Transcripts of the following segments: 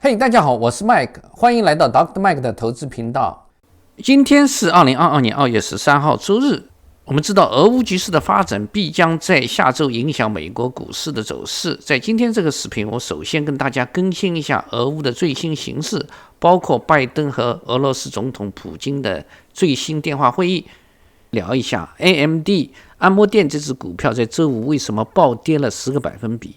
嘿，大家好，我是 Mike， 欢迎来到 Dr. Mike 的投资频道。今天是2022年2月13号周日。我们知道俄乌局势的发展必将在下周影响美国股市的走势。在今天这个视频，我首先跟大家更新一下俄乌的最新形势，包括拜登和俄罗斯总统普京的最新电话会议，聊一下 AMD 安摩电这只股票在周五为什么暴跌了10个百分比，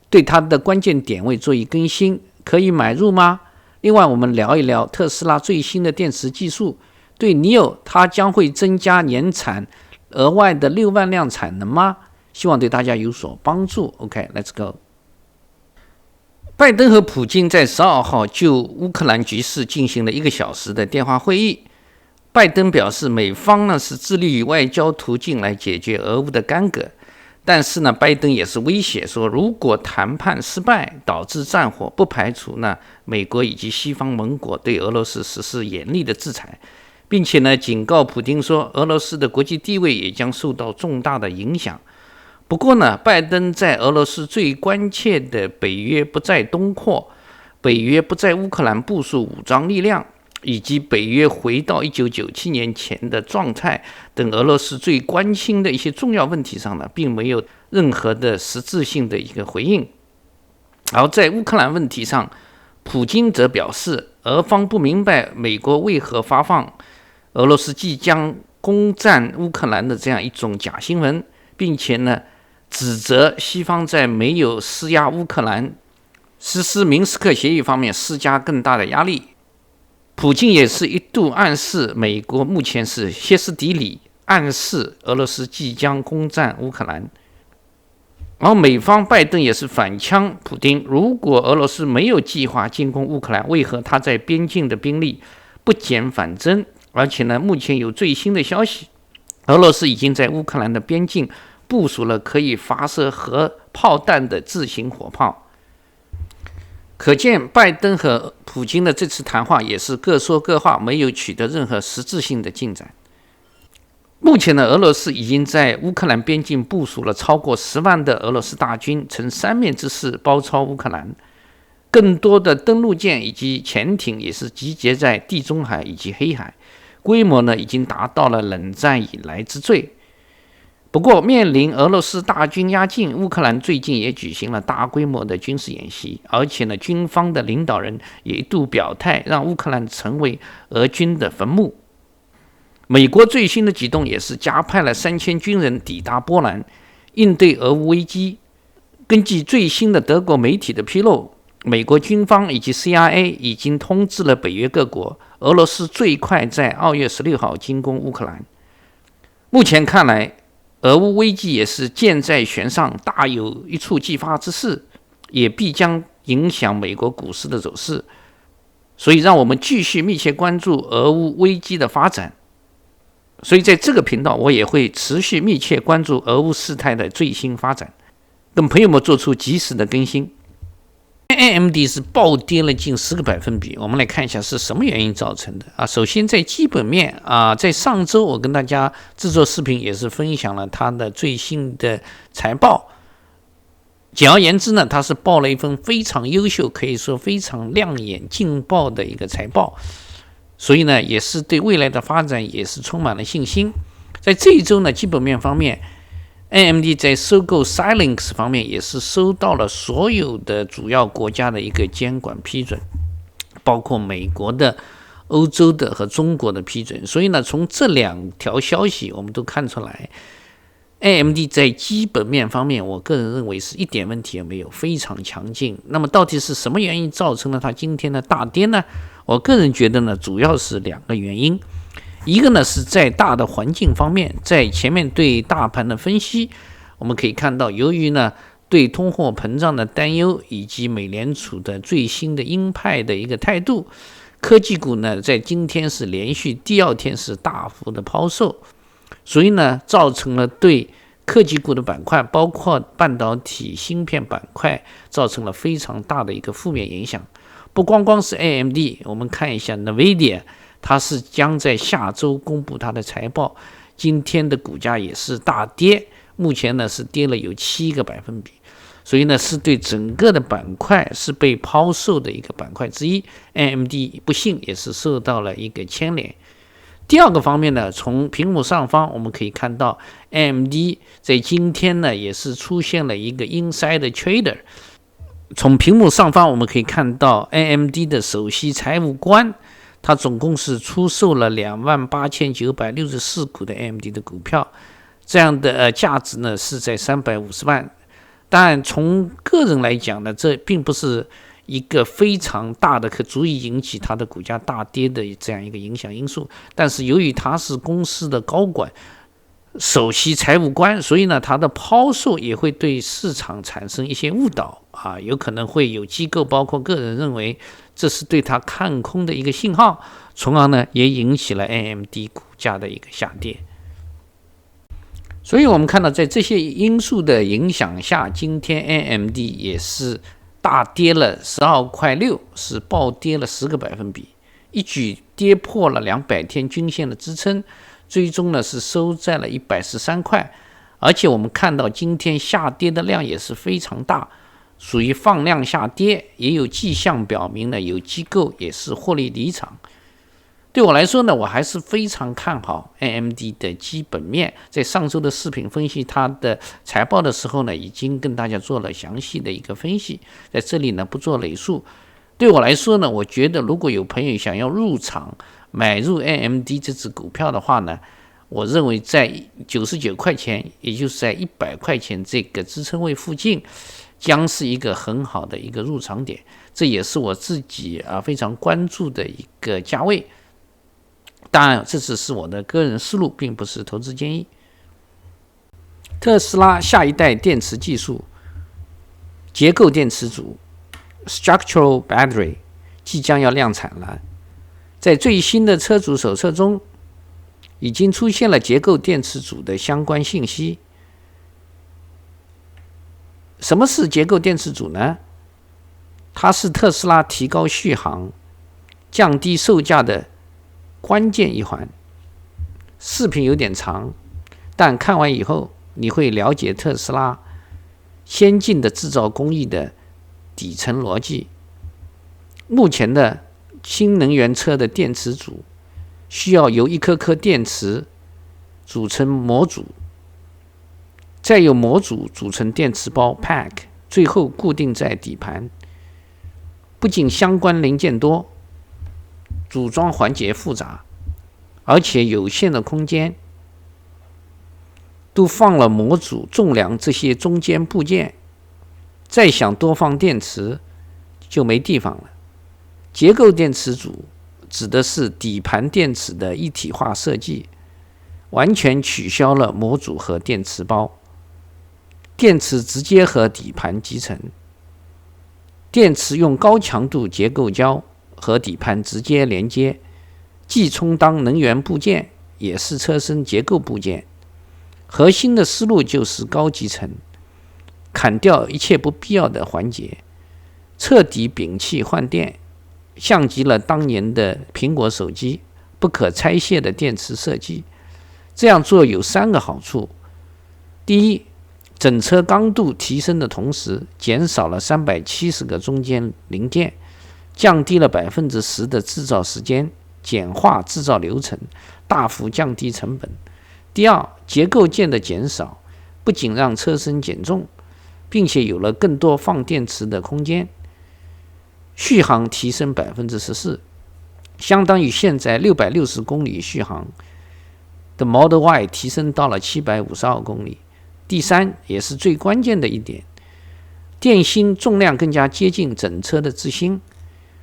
对它的关键点位做一更新，可以买入吗？另外我们聊一聊特斯拉最新的电池技术对NIO它将会增加年产额外的6万辆产能吗？希望对大家有所帮助。 OK，let's go。 拜登和普京在12号就乌克兰局势进行了1个小时的电话会议。拜登表示美方呢是致力于外交途径来解决俄乌的干戈，但是呢，拜登也是威胁说，如果谈判失败导致战火，不排除呢美国以及西方盟国对俄罗斯实施严厉的制裁，并且呢警告普京说，俄罗斯的国际地位也将受到重大的影响。不过呢，拜登在俄罗斯最关切的北约不再东扩，北约不在乌克兰部署武装力量，以及北约回到1997年前的状态等俄罗斯最关心的一些重要问题上呢，并没有任何的实质性的一个回应。而在乌克兰问题上，普京则表示，俄方不明白美国为何发放俄罗斯即将攻占乌克兰的这样一种假新闻，并且呢，指责西方在没有施压乌克兰实施明斯克协议方面施加更大的压力。普京也是一度暗示美国目前是歇斯底里，暗示俄罗斯即将攻占乌克兰。而美方拜登也是反呛普丁，如果俄罗斯没有计划进攻乌克兰，为何他在边境的兵力不减反增？而且呢，目前有最新的消息，俄罗斯已经在乌克兰的边境部署了可以发射核炮弹的自行火炮。可见拜登和普京的这次谈话也是各说各话，没有取得任何实质性的进展。目前呢，俄罗斯已经在乌克兰边境部署了超过10万的俄罗斯大军，呈三面之势包抄乌克兰。更多的登陆舰以及潜艇也是集结在地中海以及黑海，规模呢已经达到了冷战以来之最。不过，面临俄罗斯大军压境，乌克兰最近也举行了大规模的军事演习，而且呢，军方的领导人也一度表态，让乌克兰成为俄军的坟墓。美国最新的举动也是加派了3000军人抵达波兰，应对俄乌危机。根据最新的德国媒体的披露，美国军方以及 CIA 已经通知了北约各国，俄罗斯最快在2月16号进攻乌克兰。目前看来，俄乌危机也是箭在弦上，大有一触即发之势，也必将影响美国股市的走势。所以让我们继续密切关注俄乌危机的发展。所以在这个频道，我也会持续密切关注俄乌事态的最新发展，跟朋友们做出及时的更新。AMD 是暴跌了近10个百分比，我们来看一下是什么原因造成的啊？首先在基本面啊，在上周我跟大家制作视频也是分享了它的最新的财报。简而言之呢，它是报了一份非常优秀，可以说非常亮眼劲爆的一个财报，所以呢，也是对未来的发展也是充满了信心。在这一周呢，基本面方面，AMD 在收购 Xilinx 方面也是收到了所有的主要国家的一个监管批准，包括美国的、欧洲的和中国的批准。所以呢，从这2条消息我们都看出来， AMD 在基本面方面，我个人认为是一点问题也没有，非常强劲。那么到底是什么原因造成了它今天的大跌呢？我个人觉得呢，主要是2个原因。一个呢是在大的环境方面，在前面对大盘的分析，我们可以看到，由于呢对通货膨胀的担忧以及美联储的最新的鹰派的一个态度，科技股呢在今天是连续第2天是大幅的抛售，所以呢造成了对科技股的板块，包括半导体芯片板块，造成了非常大的一个负面影响。不光光是 AMD， 我们看一下 NVIDIA， 它是将在下周公布它的财报，今天的股价也是大跌，目前呢是跌了有7个百分比。所以呢是对整个的板块是被抛售的一个板块之一。AMD 不幸也是受到了一个牵连。第二个方面呢，从屏幕上方我们可以看到 AMD 在今天呢也是出现了一个 inside trader。从屏幕上方我们可以看到 AMD 的首席财务官，他总共是出售了28,964股的 AMD 的股票，这样的价值呢是在350万。当然从个人来讲呢，这并不是一个非常大的可足以引起它的股价大跌的这样一个影响因素，但是由于他是公司的高管、首席财务官，所以呢他的抛售也会对市场产生一些误导啊，有可能会有机构包括个人认为这是对他看空的一个信号，从而呢也引起了 AMD 股价的一个下跌。所以我们看到在这些因素的影响下，今天 AMD 也是大跌了12.6块，是暴跌了10个百分比，一举跌破了200天均线的支撑，最终呢是收在了113块。而且我们看到今天下跌的量也是非常大，属于放量下跌，也有迹象表明呢有机构也是获利离场。对我来说呢，我还是非常看好 AMD 的基本面。在上周的视频分析它的财报的时候呢，已经跟大家做了详细的一个分析，在这里呢不做累述。对我来说呢，我觉得如果有朋友想要入场买入 AMD 这只股票的话呢，我认为在99块钱，也就是在100块钱这个支撑位附近，将是一个很好的一个入场点。这也是我自己非常关注的一个价位。当然，这只是我的个人思路，并不是投资建议。特斯拉下一代电池技术结构电池组 （Structural Battery） 即将要量产了。在最新的车主手册中，已经出现了结构电池组的相关信息。什么是结构电池组呢？它是特斯拉提高续航、降低售价的关键一环。视频有点长，但看完以后你会了解特斯拉先进的制造工艺的底层逻辑。目前的新能源车的电池组需要由一颗颗电池组成模组，再由模组组成电池包 pack， 最后固定在底盘。不仅相关零件多，组装环节复杂，而且有限的空间都放了模组、重量这些中间部件，再想多放电池就没地方了。结构电池组指的是底盘电池的一体化设计，完全取消了模组和电池包，电池直接和底盘集成，电池用高强度结构胶和底盘直接连接，既充当能源部件，也是车身结构部件。核心的思路就是高集成，砍掉一切不必要的环节，彻底摒弃换电，像极了当年的苹果手机不可拆卸的电池设计。这样做有3个好处：第一，整车刚度提升的同时，减少了370个中间零件，降低了10%的制造时间，简化制造流程，大幅降低成本。第二，结构件的减少不仅让车身减重，并且有了更多放电池的空间，续航提升14%，相当于现在660公里续航的 Model Y 提升到了752公里。第三，也是最关键的一点，电芯重量更加接近整车的自芯，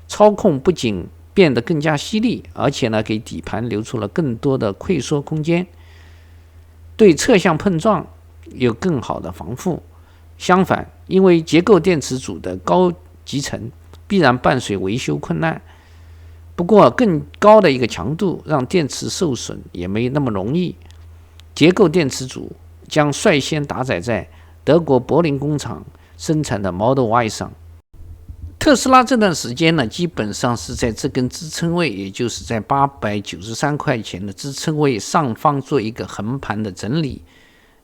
操控不仅变得更加犀利，而且呢，给底盘留出了更多的溃缩空间，对侧向碰撞有更好的防护。相反，因为结构电池组的高集成必然伴随维修困难，不过更高的一个强度让电池受损也没那么容易。结构电池组将率先搭载在德国柏林工厂生产的 Model Y 上。特斯拉这段时间呢，基本上是在这根支撑位，也就是在893块钱的支撑位上方做一个横盘的整理，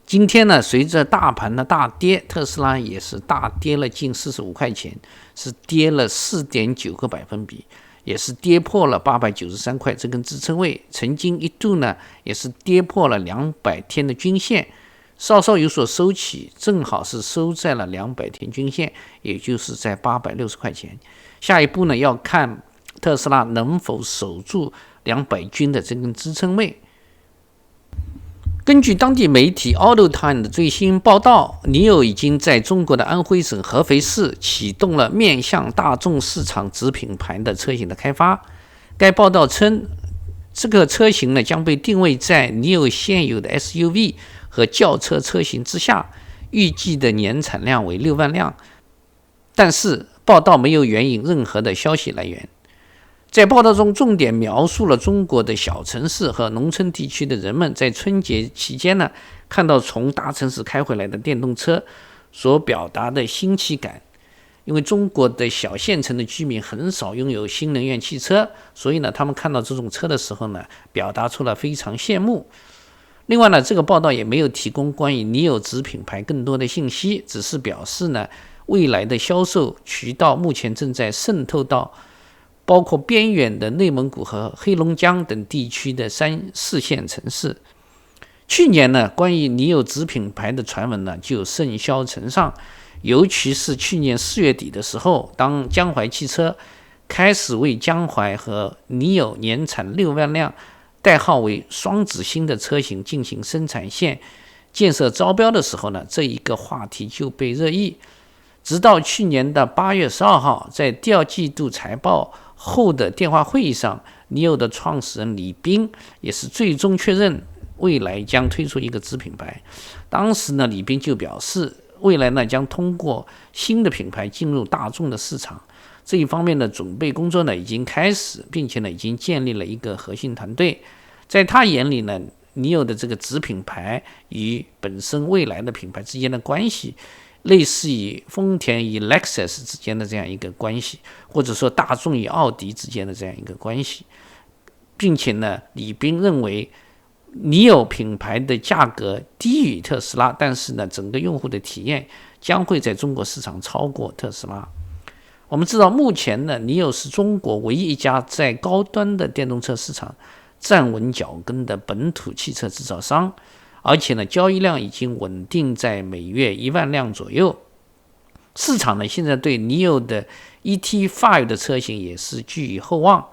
今天呢，随着大盘的大跌，特斯拉也是大跌了近45块钱，是跌了4.9个百分比，也是跌破了893块这根支撑位，曾经一度呢也是跌破了200天的均线，稍稍有所收起，正好是收在了200天均线，也就是在860块钱。下一步呢，要看特斯拉能否守住200均的这根支撑位。根据当地媒体 AutoTime 的最新报道，NIO已经在中国的安徽省合肥市启动了面向大众市场子品牌的车型的开发。该报道称，这个车型呢将被定位在 NIO 现有的 SUV 和轿车车型之下，预计的年产量为6万辆。但是报道没有援引任何的消息来源。在报道中重点描述了中国的小城市和农村地区的人们在春节期间呢，看到从大城市开回来的电动车所表达的新奇感。因为中国的小县城的居民很少拥有新能源汽车，所以呢，他们看到这种车的时候呢，表达出了非常羡慕。另外呢，这个报道也没有提供关于NIO子品牌更多的信息，只是表示呢，未来的销售渠道目前正在渗透到包括边远的内蒙古和黑龙江等地区的3、4线城市。去年呢，关于NIO子品牌的传闻呢就甚嚣尘上，尤其是去年4月底的时候，当江淮汽车开始为江淮和NIO年产6万辆、代号为双子星的车型进行生产线建设招标的时候呢，这一个话题就被热议。直到去年的8月12号，在第二季度财报后的电话会议上，NIO的创始人李斌也是最终确认未来将推出一个子品牌。当时呢，李斌就表示，未来呢将通过新的品牌进入大众的市场。这一方面的准备工作呢已经开始，并且呢已经建立了一个核心团队。在他眼里呢，NIO的这个子品牌与本身未来的品牌之间的关系，类似于丰田与 Lexus 之间的这样一个关系，或者说大众与奥迪之间的这样一个关系，并且呢，李斌认为NIO品牌的价格低于特斯拉，但是呢，整个用户的体验将会在中国市场超过特斯拉。我们知道，目前呢，NIO是中国唯一一家在高端的电动车市场站稳脚跟的本土汽车制造商。而且呢，交易量已经稳定在每月1万辆左右。市场呢，现在对NIO的 ET5 的车型也是寄予厚望，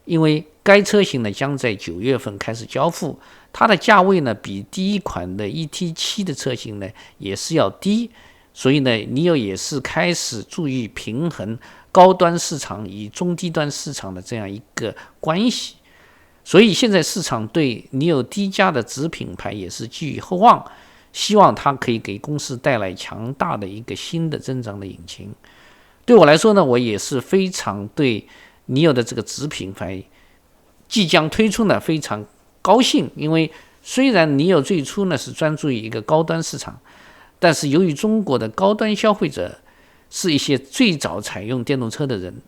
因为该车型呢将在9月份开始交付，它的价位呢比第一款的 ET7 的车型呢也是要低，所以呢，NIO也是开始注意平衡高端市场与中低端市场的这样一个关系。所以现在市场对NIO低价的子品牌也是寄予厚望，希望它可以给公司带来强大的一个新的增长的引擎。对我来说呢，我也是非常对NIO的这个子品牌即将推出呢非常高兴，因为虽然NIO最初呢是专注于一个高端市场，但是由于中国的高端消费者是一些最早采用电动车的人，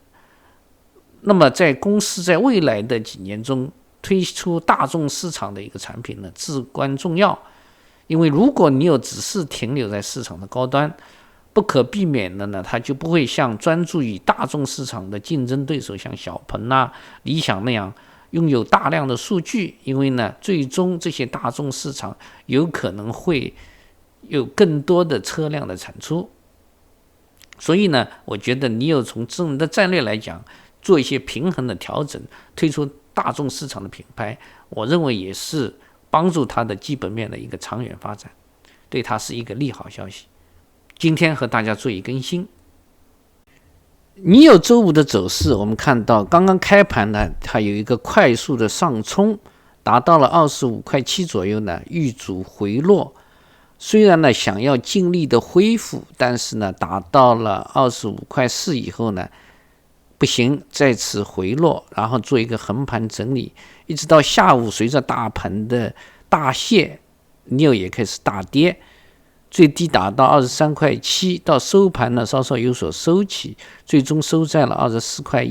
那么在公司在未来的几年中推出大众市场的一个产品呢，至关重要。因为如果NIO只是停留在市场的高端，不可避免的呢，它就不会像专注于大众市场的竞争对手，像小鹏啊、理想那样拥有大量的数据。因为呢，最终这些大众市场有可能会有更多的车辆的产出。所以呢，我觉得NIO从整个战略来讲，做一些平衡的调整，推出大众市场的品牌，我认为也是帮助它的基本面的一个长远发展，对它是一个利好消息。今天和大家做一更新。NIO周五的走势，我们看到刚刚开盘呢，它有一个快速的上冲，达到了25.7块左右呢，遇阻回落。虽然呢想要尽力的恢复，但是呢达到了25.4块以后呢不行，再次回落，然后做一个横盘整理，一直到下午，随着大盘的大泻，NIO也开始大跌，最低达到23.7块，到收盘呢稍稍有所收起，最终收在了24.1块。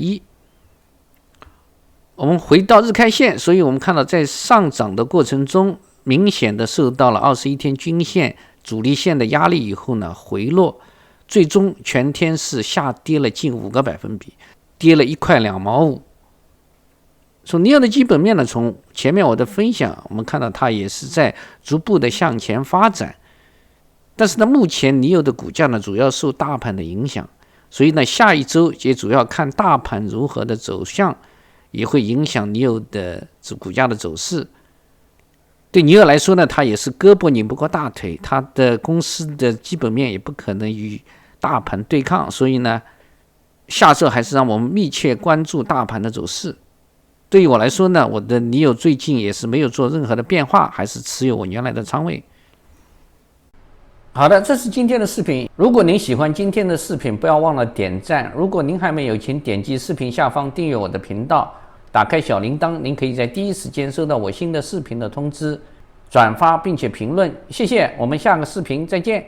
我们回到日 K 线，所以我们看到在上涨的过程中明显的受到了21天均线、阻力线的压力以后呢回落，最终全天是下跌了近5个百分比，跌了1块2毛5。从尼尔的基本面呢，从前面我的分享，我们看到它也是在逐步的向前发展。但是呢，目前尼尔的股价呢，主要受大盘的影响，所以呢，下一周也主要看大盘如何的走向，也会影响尼尔的股价的走势。对尼尔来说呢，他也是胳膊拧不过大腿，他的公司的基本面也不可能与大盘对抗，所以呢，下周还是让我们密切关注大盘的走势。对于我来说呢，我的尼尔最近也是没有做任何的变化，还是持有我原来的仓位。好的，这是今天的视频。如果您喜欢今天的视频，不要忘了点赞。如果您还没有，请点击视频下方订阅我的频道，打开小铃铛，您可以在第一时间收到我新的视频的通知。转发并且评论，谢谢。我们下个视频再见。